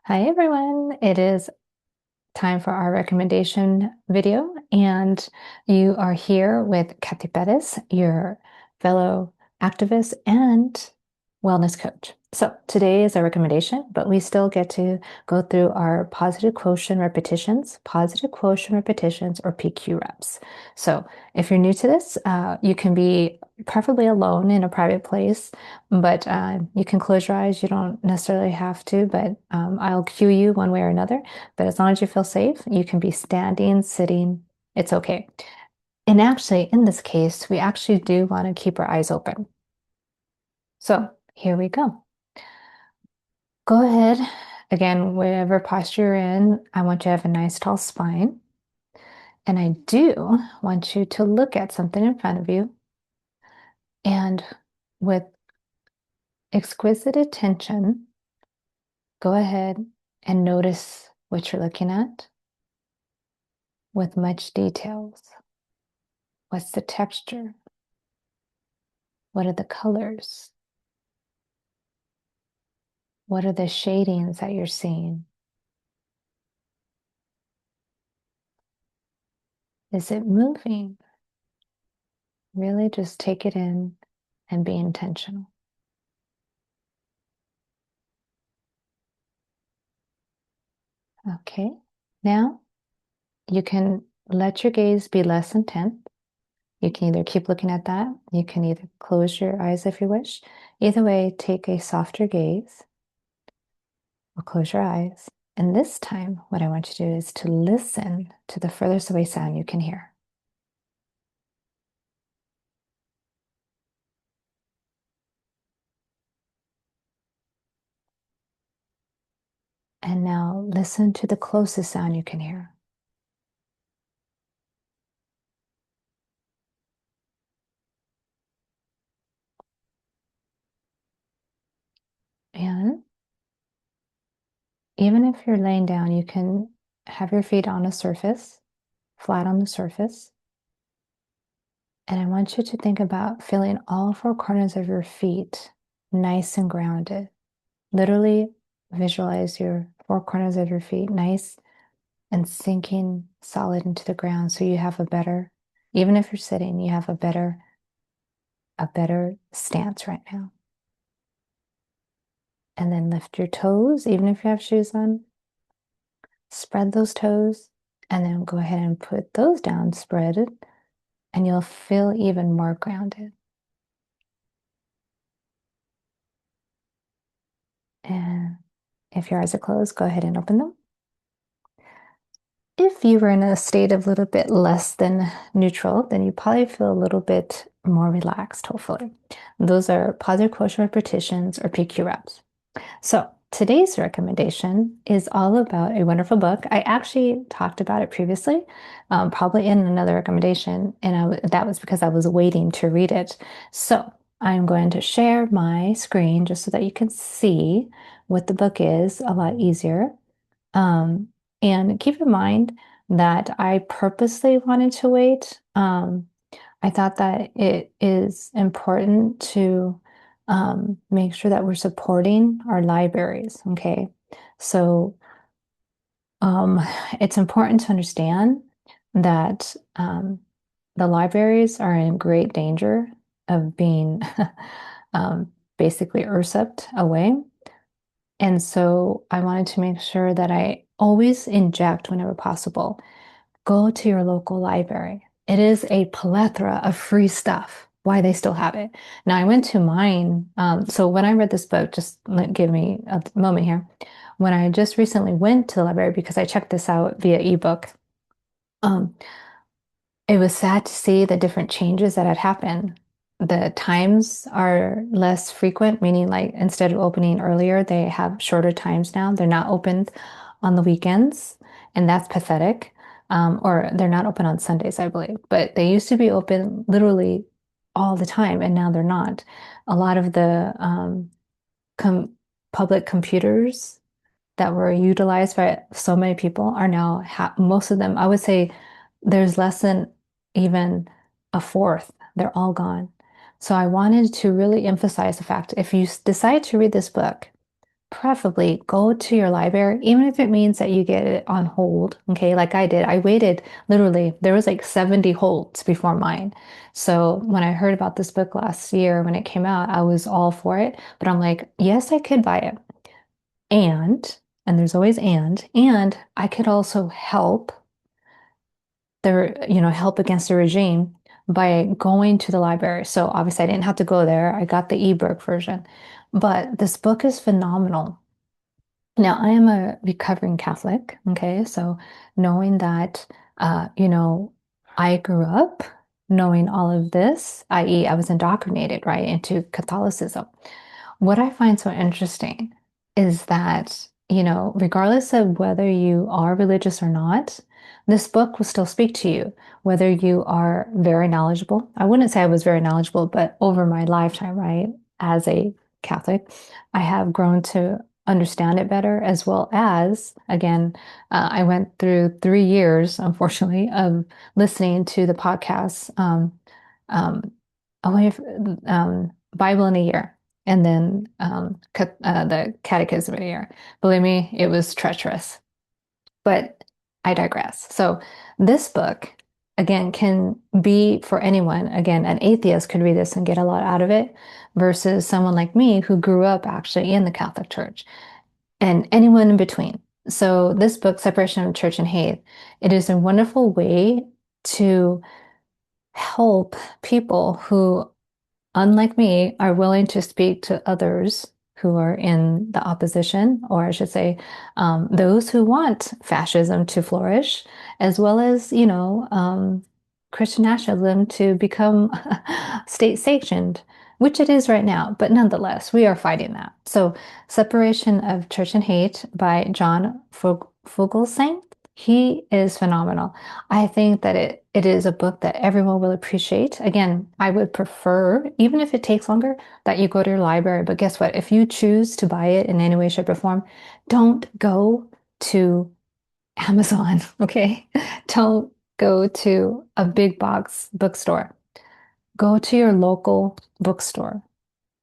Hi everyone, it is time for our recommendation video, and you are here with Cathy, your fellow activist and wellness coach. So today is our recommendation, but we still get to go through our positive quotient repetitions, or PQ reps. So if you're new to this, you can be preferably alone in a private place, but you can close your eyes. You don't necessarily have to, but I'll cue you one way or another. But as long as you feel safe, you can be standing, sitting, it's okay. And actually, in this case, we actually do want to keep our eyes open. So here we go. Go ahead. Again, whatever posture you're in, I want you to have a nice tall spine. And I do want you to look at something in front of you and with exquisite attention, go ahead and notice what you're looking at with much details. What's the texture? What are the colors? What are the shadings that you're seeing? Is it moving? Really just take it in and be intentional. Okay, now you can let your gaze be less intense. You can either keep looking at that, you can either close your eyes if you wish. Either way, take a softer gaze or close your eyes. And this time, what I want you to do is to listen to the furthest away sound you can hear. And now listen to the closest sound you can hear. And even if you're laying down, you can have your feet on a surface, flat on the surface. And I want you to think about feeling all four corners of your feet nice and grounded. Literally visualize your four corners of your feet nice and sinking solid into the ground, so you have a better, even if you're sitting, you have a better stance right now. And then lift your toes, even if you have shoes on. Spread those toes, and then go ahead and put those down, spread it, and you'll feel even more grounded. And if your eyes are closed, go ahead and open them. If you were in a state of a little bit less than neutral, then you probably feel a little bit more relaxed, hopefully. Those are positive quotient repetitions, or PQ reps. So today's recommendation is all about a wonderful book. I actually talked about it previously, probably in another recommendation, and that was because I was waiting to read it. So I'm going to share my screen just so that you can see what the book is a lot easier. Um, and keep in mind that I purposely wanted to wait. I thought that it is important to make sure that we're supporting our libraries. Okay. So um, it's important to understand that the libraries are in great danger of being basically usurped away. And so I wanted to make sure that I always inject whenever possible. Go to your local library. It is a plethora of free stuff. Why they still have it. Now, I went to mine. So when I read this book, just give me a moment here. When I just recently went to the library because I checked this out via ebook, um, it was sad to see the different changes that had happened. The times are less frequent, meaning like instead of opening earlier, they have shorter times now. They're not opened on the weekends, and that's pathetic. Or they're not open on Sundays, I believe, but they used to be open literally all the time, and now they're not. A lot of the com public computers that were utilized by so many people are now, most of them, I would say there's less than even a fourth. They're all gone. So I wanted to really emphasize the fact if you decide to read this book, preferably go to your library, even if it means that you get it on hold. Okay, like I did. I waited literally, there was like 70 holds before mine. So when I heard about this book last year when it came out, I was all for it. But I'm like, yes, I could buy it. And there's always and I could also help help against the regime by going to the library. So obviously I didn't have to go there. I got the ebook version. But this book is phenomenal. Now, I am a recovering Catholic, okay? So knowing that, I grew up knowing all of this, i.e., I was indoctrinated, right, into Catholicism. What I find so interesting is that, regardless of whether you are religious or not, this book will still speak to you, whether you are very knowledgeable. I wouldn't say I was very knowledgeable, but over my lifetime, right, as a Catholic, I have grown to understand it better, as well as, again, I went through 3 years, unfortunately, of listening to the podcast, um, away Bible in a year, and then the Catechism in a year. Believe me, it was treacherous, but I digress. So this book, again, can be for anyone. Again, an atheist could read this and get a lot out of it versus someone like me who grew up actually in the Catholic Church and anyone in between. So this book, Separation of Church and Hate, it is a wonderful way to help people who, unlike me, are willing to speak to others who are in the opposition, or I should say, those who want fascism to flourish, as well as, Christian nationalism to become state sanctioned, which it is right now. But nonetheless, we are fighting that. So, Separation of Church and Hate by John Fugelsang, he is phenomenal. I think that it is a book that everyone will appreciate. Again, I would prefer, even if it takes longer, that you go to your library. But guess what? If you choose to buy it in any way, shape, or form, don't go to Amazon, okay? Don't go to a big box bookstore. Go to your local bookstore,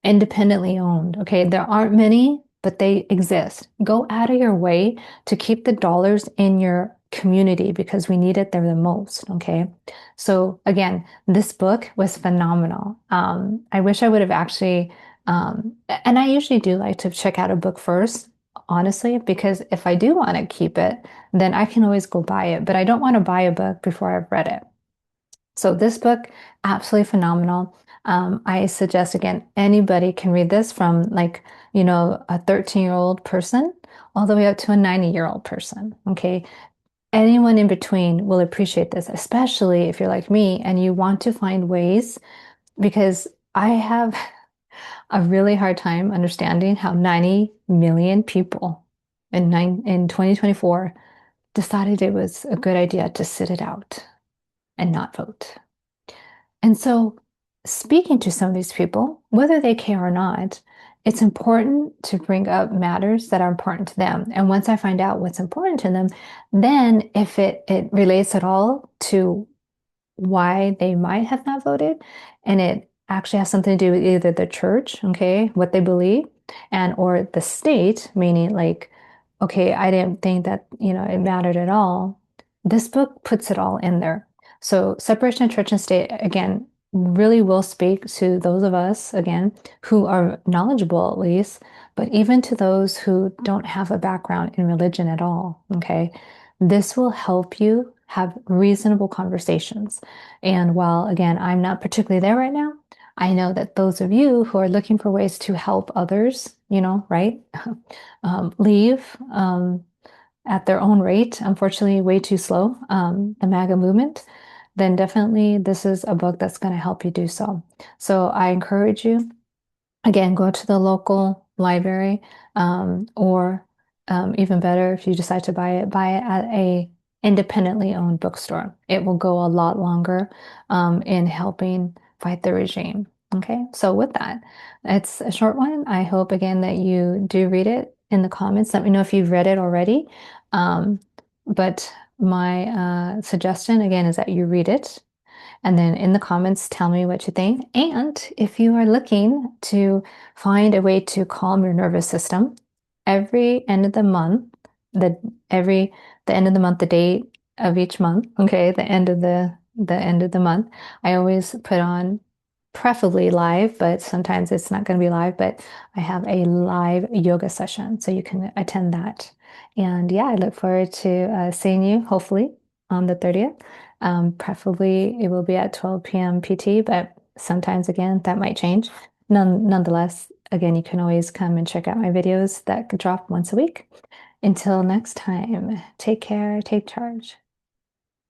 independently owned. Okay, there aren't many, but they exist. Go out of your way to keep the dollars in your community because we need it there the most. Okay, so again, this book was phenomenal. I wish I would have actually, and I usually do like to check out a book first, honestly, because if I do want to keep it, then I can always go buy it. But I don't want to buy a book before I've read it. So this book, absolutely phenomenal. I suggest again, anybody can read this from like, a 13-year-old person all the way up to a 90-year-old person. Okay. Anyone in between will appreciate this, especially if you're like me and you want to find ways, because I have a really hard time understanding how 90 million people in 2024 decided it was a good idea to sit it out and not vote. And so, speaking to some of these people, whether they care or not, it's important to bring up matters that are important to them. And once I find out what's important to them, then if it relates at all to why they might have not voted, and it actually has something to do with either the church, okay, what they believe, and or the state, meaning like, okay, I didn't think that, it mattered at all. This book puts it all in there. So separation of church and state, again, really will speak to those of us, again, who are knowledgeable at least, but even to those who don't have a background in religion at all, okay? This will help you have reasonable conversations. And while, again, I'm not particularly there right now, I know that those of you who are looking for ways to help others, right, leave at their own rate, unfortunately, way too slow, the MAGA movement, then definitely this is a book that's going to help you do so. So I encourage you, again, go to the local library, or even better, if you decide to buy it at a independently owned bookstore. It will go a lot longer in helping fight the regime. Okay, so with that, it's a short one. I hope again that you do read it in the comments. Let me know if you've read it already. But my suggestion again is that you read it. And then in the comments, tell me what you think. And if you are looking to find a way to calm your nervous system, every end of the month, the every the end of the month, the date of each month, okay, the end of the month, I always put on preferably live, but sometimes it's not going to be live, but I have a live yoga session, so you can attend that. And yeah, I look forward to seeing you hopefully on the 30th. Preferably it will be at 12 p.m. PT, but sometimes again that might change. Nonetheless, again, you can always come and check out my videos that drop once a week. Until next time, take care, take charge.